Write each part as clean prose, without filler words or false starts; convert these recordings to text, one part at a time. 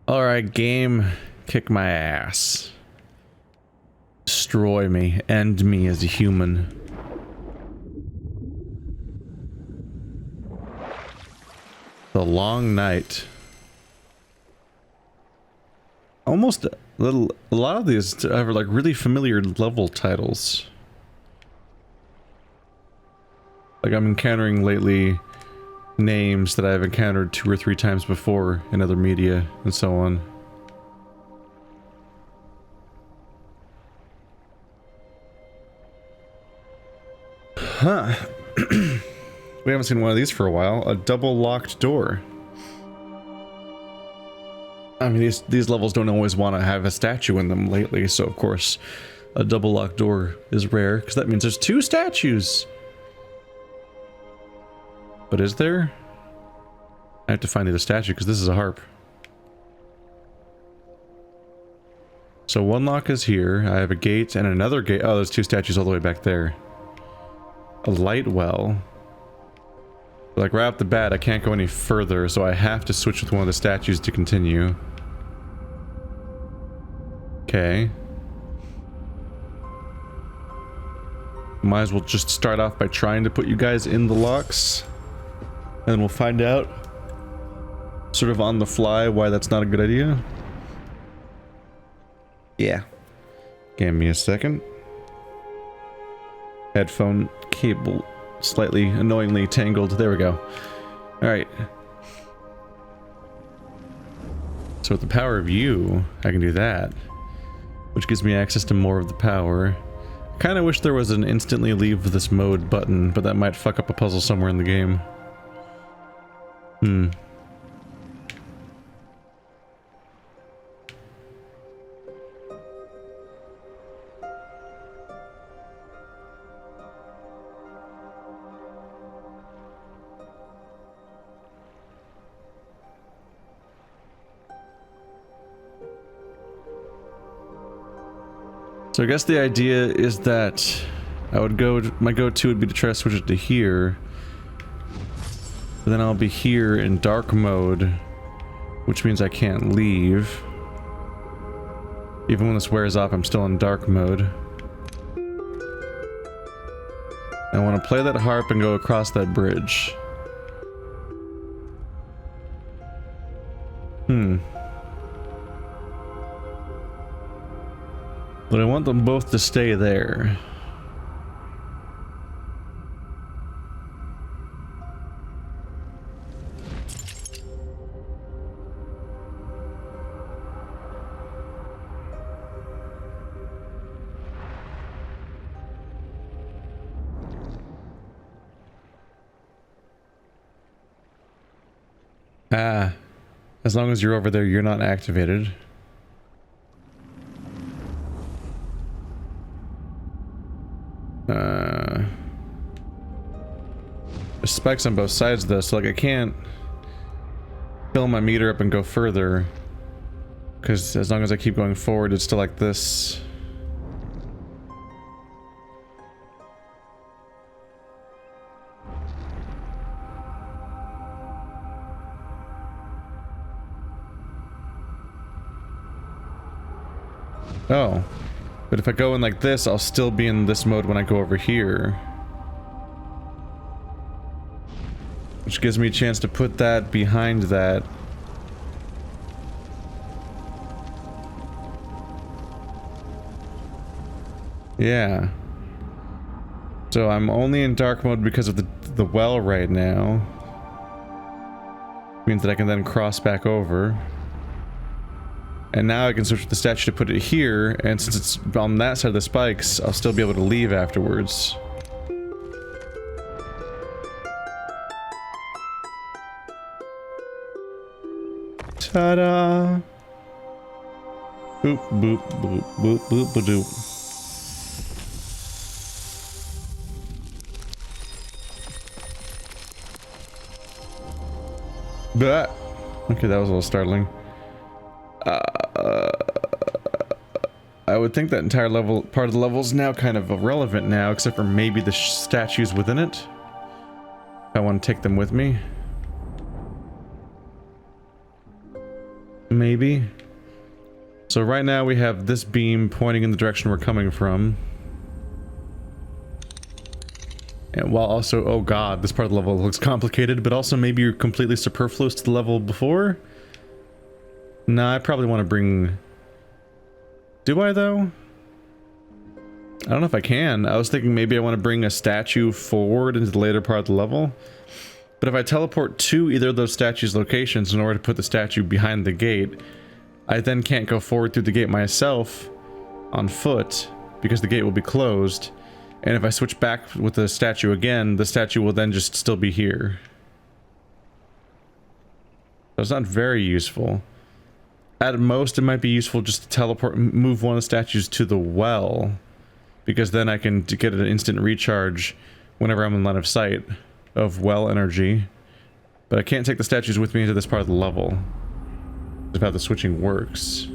Alright, game. Kick my ass. Destroy me. End me as a human. The Long Night. Almost a lot of these have like really familiar level titles. Like I'm encountering lately names that I've encountered 2 or 3 times before in other media and so on. Huh. We haven't seen one of these for a while. A double locked door. I mean, these levels don't always want to have a statue in them lately, so of course a double locked door is rare, because that means there's 2 statues. But is there? I have to find the statue, because this is a harp. So one lock is here. I have a gate and another gate. Oh, there's 2 statues all the way back there. A light well. Like right off the bat, I can't go any further, so I have to switch with one of the statues to continue. Okay. Might as well just start off by trying to put you guys in the locks. And then we'll find out, sort of on the fly, why that's not a good idea. Yeah. Give me a second. Headphone cable slightly annoyingly tangled. There we go. Alright. So with the power of you, I can do that. Which gives me access to more of the power. I kind of wish there was an instantly leave this mode button, but that might fuck up a puzzle somewhere in the game. So I guess the idea is that I would my go-to would be to try to switch it to here. But then I'll be here in dark mode, which means I can't leave. Even when this wears off, I'm still in dark mode. I want to play that harp and go across that bridge. But I want them both to stay there. Ah, as long as you're over there, you're not activated. There's spikes on both sides though, so like I can't fill my meter up and go further. Because as long as I keep going forward, it's still like this. Oh. But if I go in like this, I'll still be in this mode when I go over here. Which gives me a chance to put that behind that. Yeah. So I'm only in dark mode because of the well right now. Means that I can then cross back over. And now I can switch with the statue to put it here, and since it's on that side of the spikes, I'll still be able to leave afterwards. Ta-da! Boop, boop, boop, boop, boop, ba-doop. Bah! Okay, that was a little startling. I would think that entire level, part of the level is now kind of irrelevant now, except for maybe the statues within it. I want to take them with me. maybe. So right now we have this beam pointing in the direction we're coming from. And while also, oh god, this part of the level looks complicated, but also maybe you're completely superfluous to the level before? Nah, I probably want to bring... Do I, though? I don't know if I can. I was thinking maybe I want to bring a statue forward into the later part of the level. But if I teleport to either of those statues' locations in order to put the statue behind the gate, I then can't go forward through the gate myself on foot because the gate will be closed. And if I switch back with the statue again, the statue will then just still be here. So it's not very useful. At most, it might be useful just to teleport, move one of the statues to the well, because then I can get an instant recharge whenever I'm in line of sight of well energy. But I can't take the statues with me into this part of the level. That's how the switching works.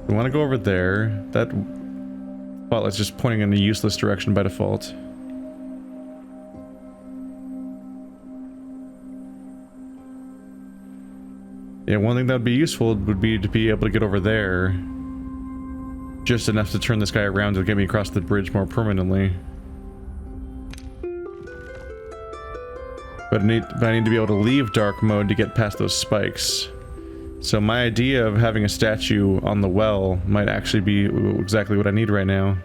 We want to go over there. That spotlight's just pointing in a useless direction by default. Yeah, one thing that would be useful would be to be able to get over there. Just enough to turn this guy around to get me across the bridge more permanently. But I need to be able to leave dark mode to get past those spikes. So my idea of having a statue on the well might actually be exactly what I need right now.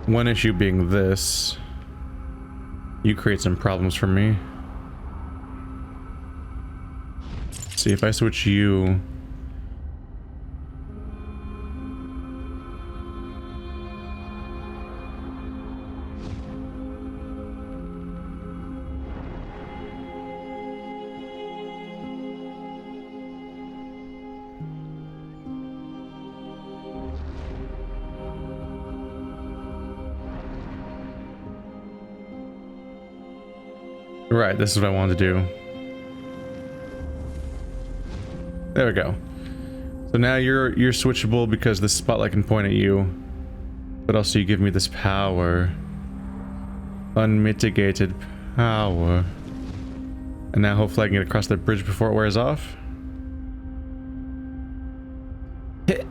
One issue being this. You create some problems for me. See, if I switch you... Right, this is what I wanted to do. There we go. So now you're switchable because this spotlight can point at you. But also you give me this power. Unmitigated power. And now hopefully I can get across the bridge before it wears off. A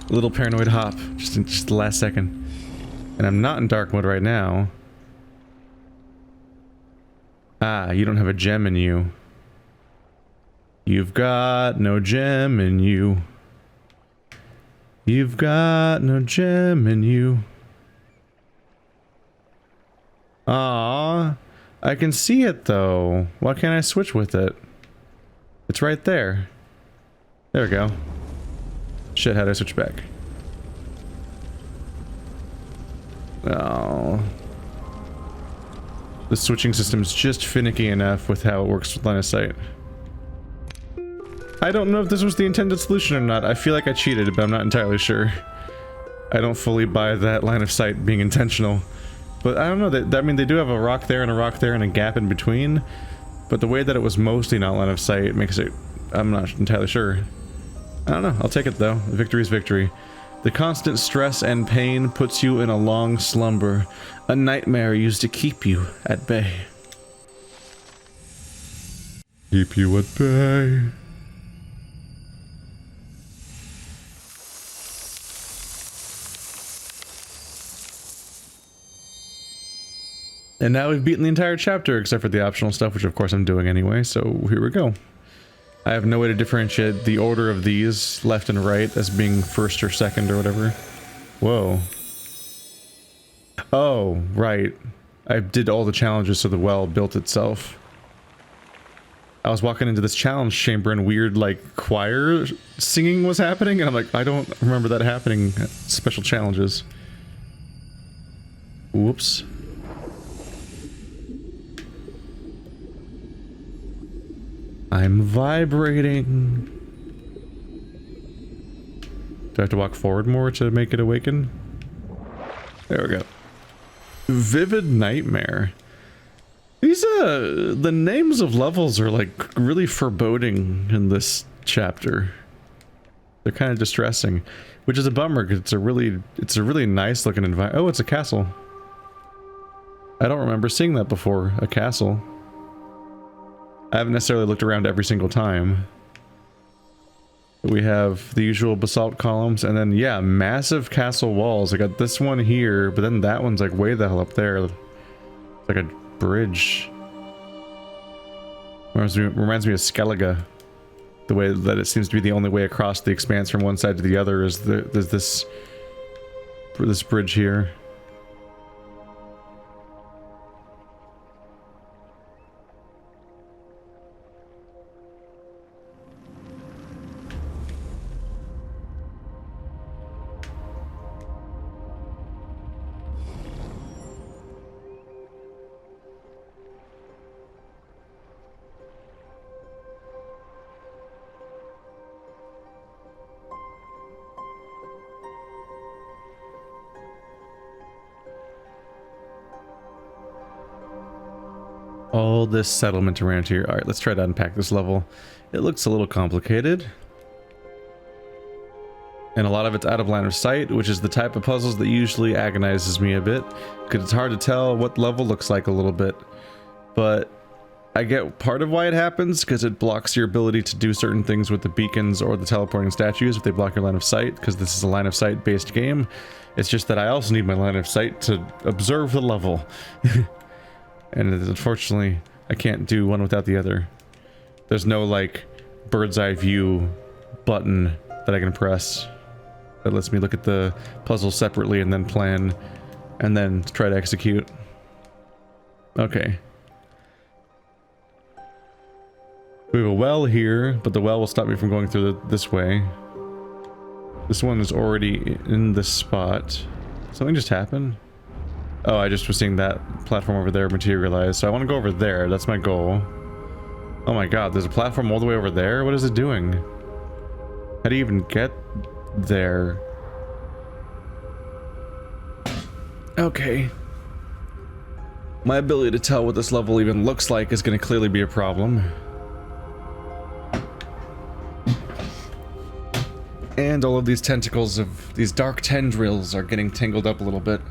little paranoid hop, just the last second. And I'm not in dark mode right now. Ah, you don't have a gem in you. You've got no gem in you. You've got no gem in you. Ah, I can see it though. Why can't I switch with it? It's right there. There we go. Shit, how do I switch back? Oh. The switching system's just finicky enough with how it works with line of sight. I don't know if this was the intended solution or not. I feel like I cheated, but I'm not entirely sure. I don't fully buy that line of sight being intentional. But I don't know, I mean, they do have a rock there and a rock there and a gap in between. But the way that it was mostly not line of sight makes it... I'm not entirely sure. I don't know, I'll take it though. Victory's victory. The constant stress and pain puts you in a long slumber, a nightmare used to keep you at bay. Keep you at bay. And now we've beaten the entire chapter, except for the optional stuff, which of course I'm doing anyway, so here we go. I have no way to differentiate the order of these, left and right, as being first or second or whatever. Whoa. Oh, right. I did all the challenges so the well built itself. I was walking into this challenge chamber and weird, like, choir singing was happening, and I'm like, I don't remember that happening at special challenges. Whoops. I'm vibrating. Do I have to walk forward more to make it awaken? There we go. Vivid Nightmare. These, the names of levels are like really foreboding in this chapter. They're kind of distressing, which is a bummer because it's a really nice looking environment. Oh, it's a castle. I don't remember seeing that before, a castle. I haven't necessarily looked around every single time. We have the usual basalt columns, and then, yeah, massive castle walls. I got this one here, but then that one's like way the hell up there. It's like a bridge. Reminds me of Skellige. The way that it seems to be the only way across the expanse from one side to the other is there's this bridge here. All this settlement around here. Alright, let's try to unpack this level. It looks a little complicated. And a lot of it's out of line of sight, which is the type of puzzles that usually agonizes me a bit. Because it's hard to tell what level looks like a little bit. But I get part of why it happens, because it blocks your ability to do certain things with the beacons or the teleporting statues if they block your line of sight, because this is a line of sight based game. It's just that I also need my line of sight to observe the level. And unfortunately, I can't do one without the other. There's no, like, bird's eye view button that I can press that lets me look at the puzzle separately and then plan and then try to execute. Okay. We have a well here, but the well will stop me from going through this way. This one is already in this spot. Something just happened? Oh, I just was seeing that platform over there materialize, so I want to go over there. That's my goal. Oh my god, there's a platform all the way over there? What is it doing? How do you even get there? Okay. My ability to tell what this level even looks like is going to clearly be a problem. And all of these tentacles of these dark tendrils are getting tangled up a little bit.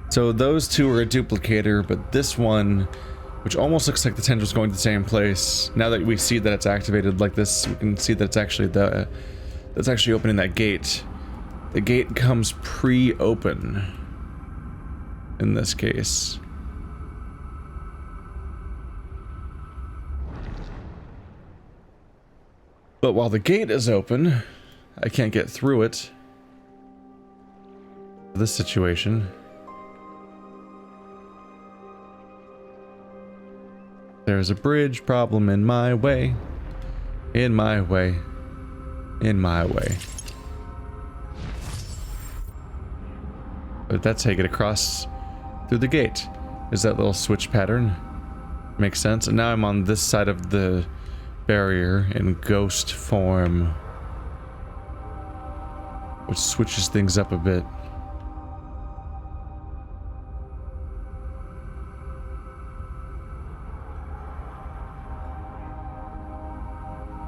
So those two are a duplicator, but this one, which almost looks like the tendrils going to the same place, now that we see that it's activated like this, we can see that it's actually that's actually opening that gate. The gate comes pre-open in this case. But while the gate is open, I can't get through it. This situation. There's a bridge problem in my way. In my way. In my way. But that's how you get across through the gate. Is that little switch pattern. Makes sense. And now I'm on this side of the barrier in ghost form, which switches things up a bit.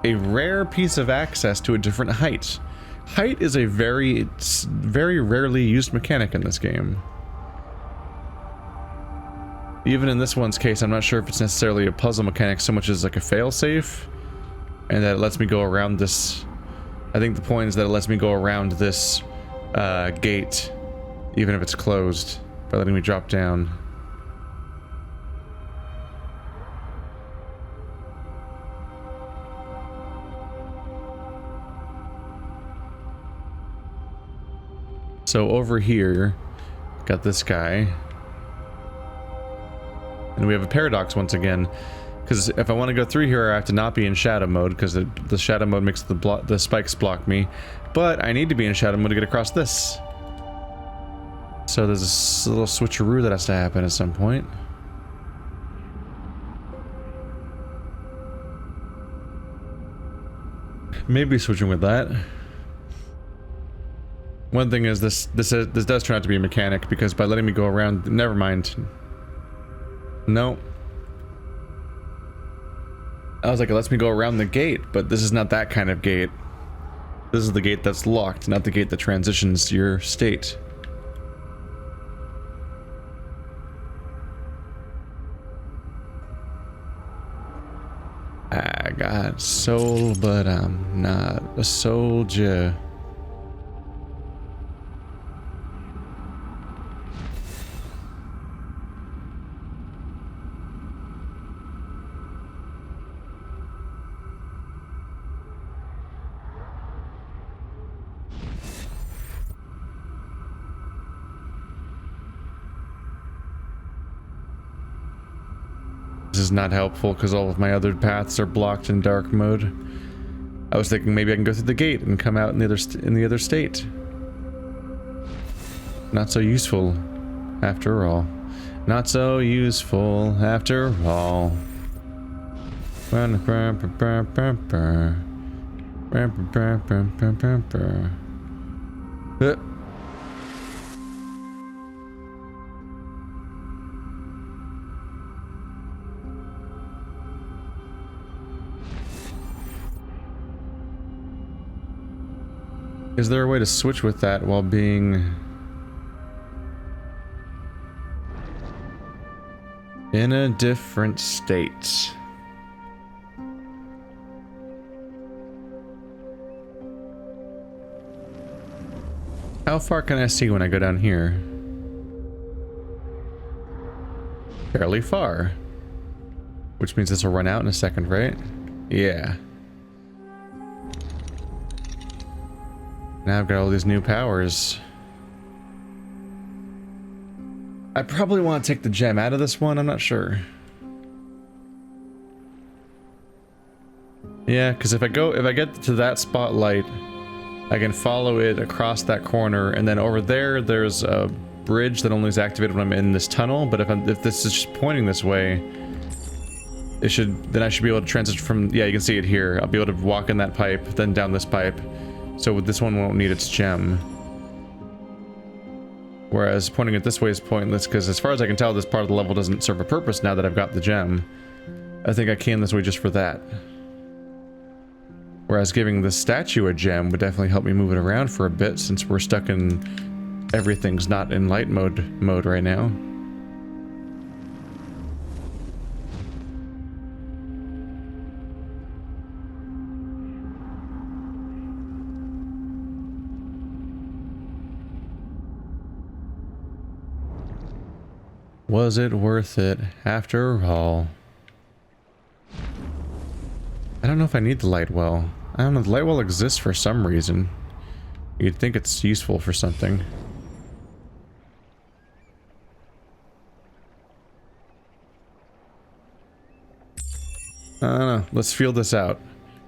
A rare piece of access to a different height. Height is a very rarely used mechanic in this game. Even in this one's case, I'm not sure if it's necessarily a puzzle mechanic so much as like a failsafe, and that it lets me go around this. I think the point is that it lets me go around this gate, even if it's closed, by letting me drop down. So over here, got this guy. And we have a paradox once again, because if I want to go through here, I have to not be in shadow mode, because the shadow mode makes the spikes block me. But I need to be in shadow mode to get across this. So there's a little switcheroo that has to happen at some point. Maybe switching with that. One thing is this does turn out to be a mechanic because by letting me go around, never mind. No. I was like, it lets me go around the gate, but this is not that kind of gate. This is the gate that's locked, not the gate that transitions your state. I got soul, but I'm not a soldier. This is not helpful because all of my other paths are blocked in dark mode. I was thinking maybe I can go through the gate and come out in the other state. Not so useful, after all. Not so useful, after all. Is there a way to switch with that while being in a different state? How far can I see when I go down here? Fairly far. Which means this will run out in a second, right? Yeah. Now I've got all these new powers. I probably want to take the gem out of this one, I'm not sure. Yeah, because if I get to that spotlight, I can follow it across that corner, and then over there's a bridge that only is activated when I'm in this tunnel, but if this is just pointing this way, then I should be able to transition from, yeah, you can see it here. I'll be able to walk in that pipe, then down this pipe. So this one won't need its gem. Whereas pointing it this way is pointless, because as far as I can tell, this part of the level doesn't serve a purpose now that I've got the gem. I think I came this way just for that. Whereas giving the statue a gem would definitely help me move it around for a bit, since we're stuck in... everything's not in light mode right now. Was it worth it after all? I don't know if I need the light well. I don't know, the light well exists for some reason. You'd think it's useful for something. I don't know, let's feel this out.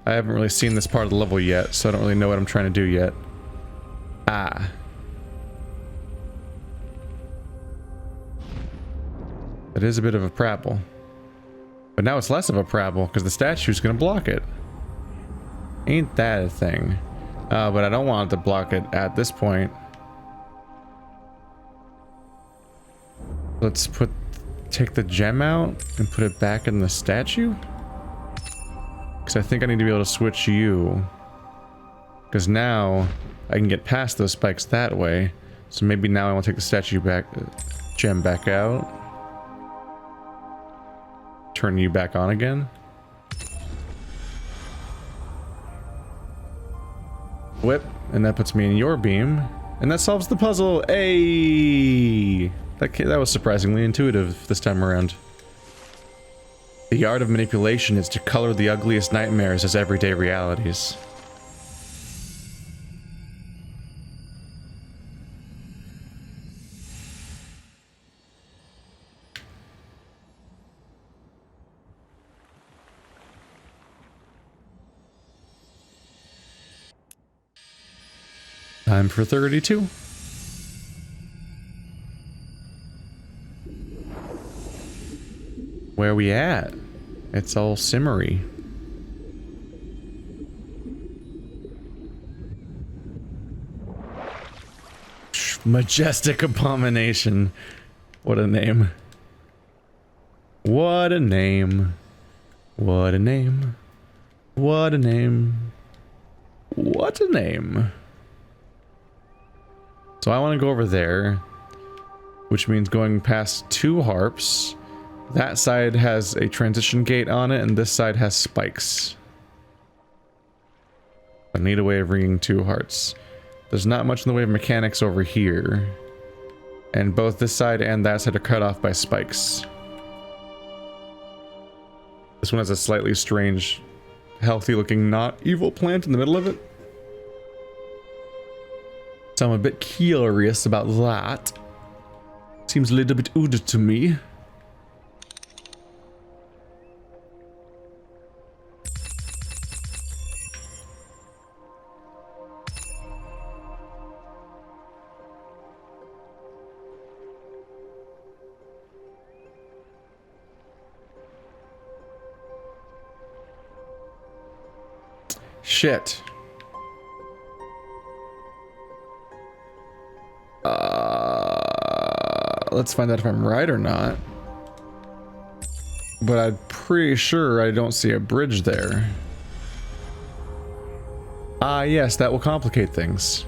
I haven't really seen this part of the level yet, so I don't really know what I'm trying to do yet. Ah. It is a bit of a prabble. But now it's less of a prabble, because the statue's gonna block it. Ain't that a thing? But I don't want it to block it at this point. Let's take the gem out and put it back in the statue? Because I think I need to be able to switch you. Because now I can get past those spikes that way. So maybe now I want to take the statue back, gem back out. Turn you back on again. Whip, and that puts me in your beam, and that solves the puzzle. Hey, that was surprisingly intuitive this time around. The art of manipulation is to color the ugliest nightmares as everyday realities. Time for 32. Where we at? It's all simmery. Majestic Abomination. What a name. What a name. What a name. What a name. What a name. So I want to go over there, which means going past 2 harps. That side has a transition gate on it, and this side has spikes. I need a way of ringing 2 hearts. There's not much in the way of mechanics over here. And both this side and that side are cut off by spikes. This one has a slightly strange, healthy-looking, not evil plant in the middle of it. So I'm a bit curious about that. Seems a little bit odd to me. Shit. Let's find out if I'm right or not. But I'm pretty sure I don't see a bridge there. Ah, yes, that will complicate things.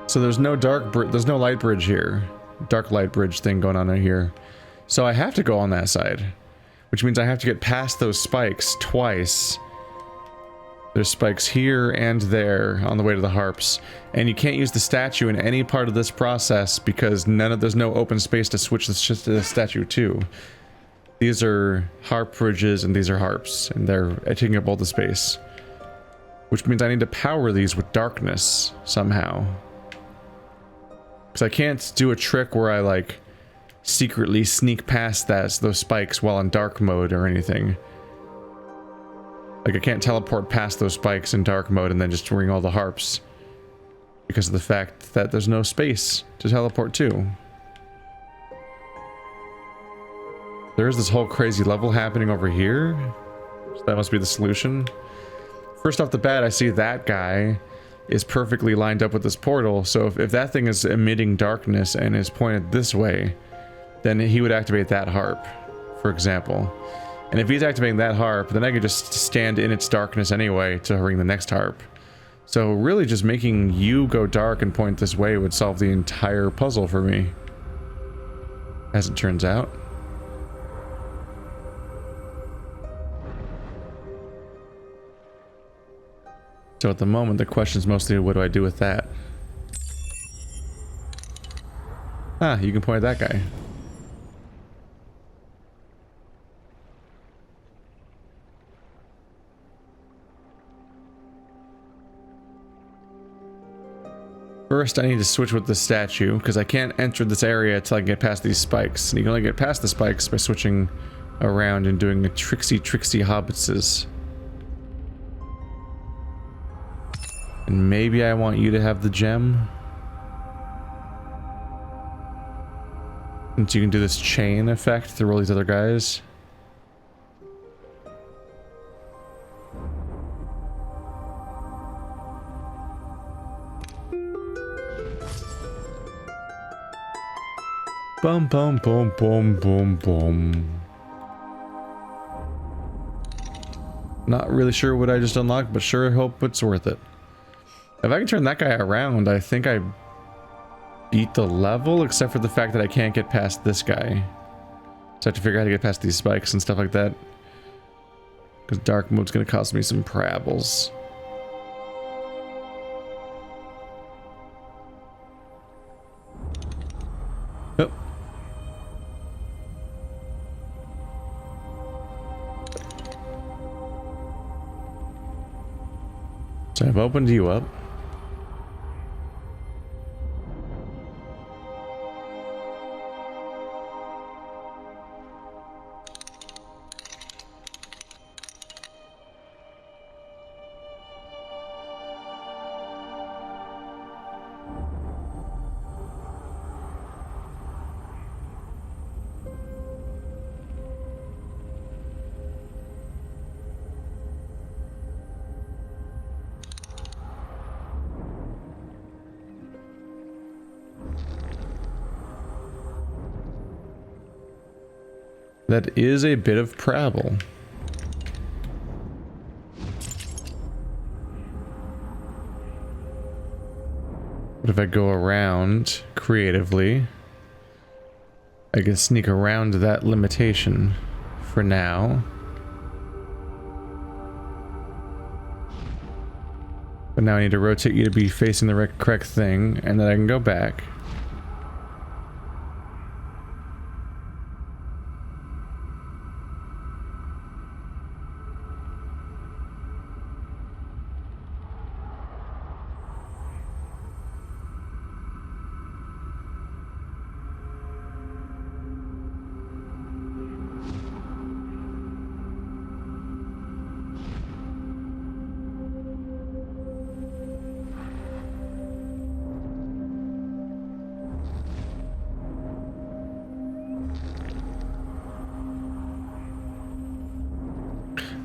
So there's no there's no light bridge here. Dark light bridge thing going on in here. So I have to go on that side, which means I have to get past those spikes twice. There's spikes here and there on the way to the harps, and you can't use the statue in any part of this process because there's no open space to switch the statue to. These are harp bridges and these are harps, and they're taking up all the space, which means I need to power these with darkness somehow. Because I can't do a trick where I like secretly sneak past those spikes while in dark mode or anything. Like, I can't teleport past those spikes in dark mode and then just ring all the harps. Because of the fact that there's no space to teleport to. There's this whole crazy level happening over here. So that must be the solution. First off the bat, I see that guy is perfectly lined up with this portal. So if that thing is emitting darkness and is pointed this way, then he would activate that harp, for example. And if he's activating that harp, then I could just stand in its darkness anyway to ring the next harp. So really just making you go dark and point this way would solve the entire puzzle for me. As it turns out. So at the moment, the question is mostly, what do I do with that? Ah, you can point at that guy. First, I need to switch with the statue, because I can't enter this area until I get past these spikes. And you can only get past the spikes by switching around and doing a tricksy hobbitses. And maybe I want you to have the gem. Since you can do this chain effect through all these other guys. Bum bum bum bum bum bum. Not really sure what I just unlocked, but sure hope it's worth it. If I can turn that guy around, I think I beat the level, except for the fact that I can't get past this guy. So I have to figure out how to get past these spikes and stuff like that. Because dark mode's gonna cost me some prabbles. Oh. So I've opened you up. That is a bit of travel. What if I go around creatively? I can sneak around that limitation for now. But now I need to rotate you to be facing the correct thing, and then I can go back.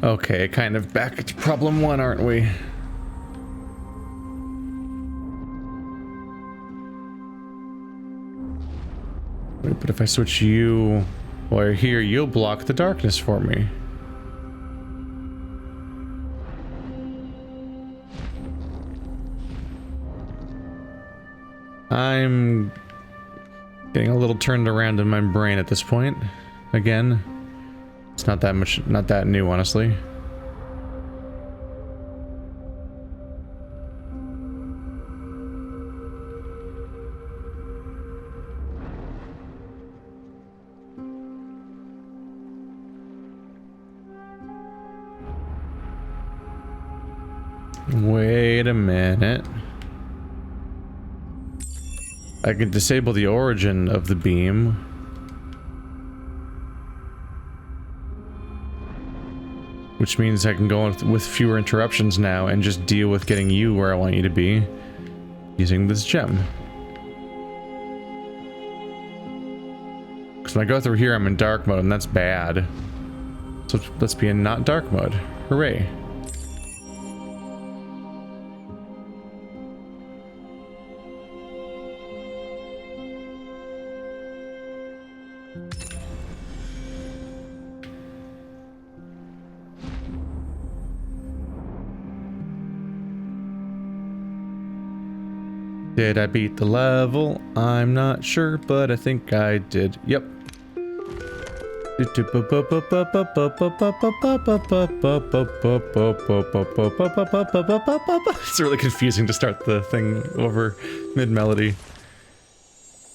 Okay, kind of back to problem one, aren't we? Wait, but if I switch you while you're here, you'll block the darkness for me. I'm getting a little turned around in my brain at this point. Again. It's not that much, not that new, honestly. Wait a minute. I can disable the origin of the beam. Which means I can go with fewer interruptions now and just deal with getting you where I want you to be using this gem. Because when I go through here, I'm in dark mode, and that's bad. So let's be in not dark mode. Hooray. Did I beat the level? I'm not sure, but I think I did. Yep. It's really confusing to start the thing over mid-melody.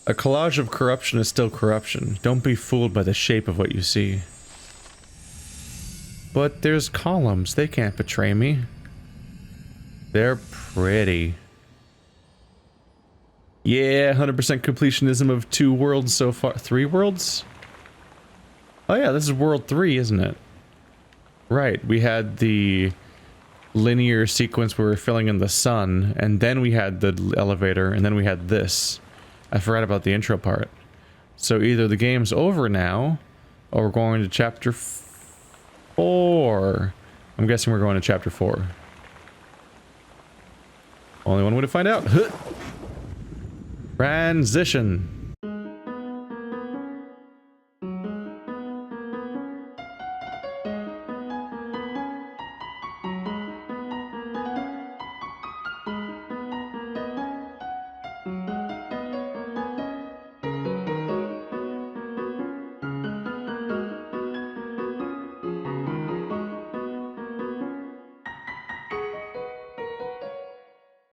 A collage of corruption is still corruption. Don't be fooled by the shape of what you see. But there's columns. They can't betray me. They're pretty. Yeah, 100% completionism of 2 worlds so far. 3 worlds? Oh yeah, this is world 3, isn't it? Right, we had the linear sequence where we were filling in the sun, and then we had the elevator, and then we had this. I forgot about the intro part. So either the game's over now, or we're going to chapter 4. I'm guessing we're going to chapter 4. Only one way to find out. Transition.